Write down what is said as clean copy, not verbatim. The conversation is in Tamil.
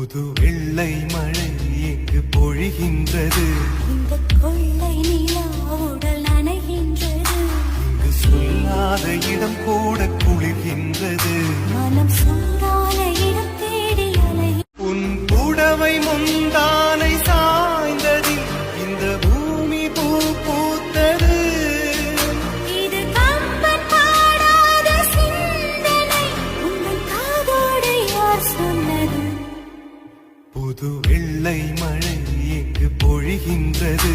புது வெள்ளை மழை எங்கு பொழிகின்றது. இந்த கொள்ளை நிலா உடல் நனைகின்றது. இங்கு சொல்லாத இடம் கூட குளிர்கின்றது. மனம் சூடான இடம் தேடி அலை. உன் புடவை முந்தானை சாய்ந்ததில் இந்த பூமி பூ பூத்தது. இது கம்பன் பாடாத சிந்தனை. உங்கள் காதோடு யார் சொன்னது? புது வெள்ளை மழை எங்கு பொழிகின்றது.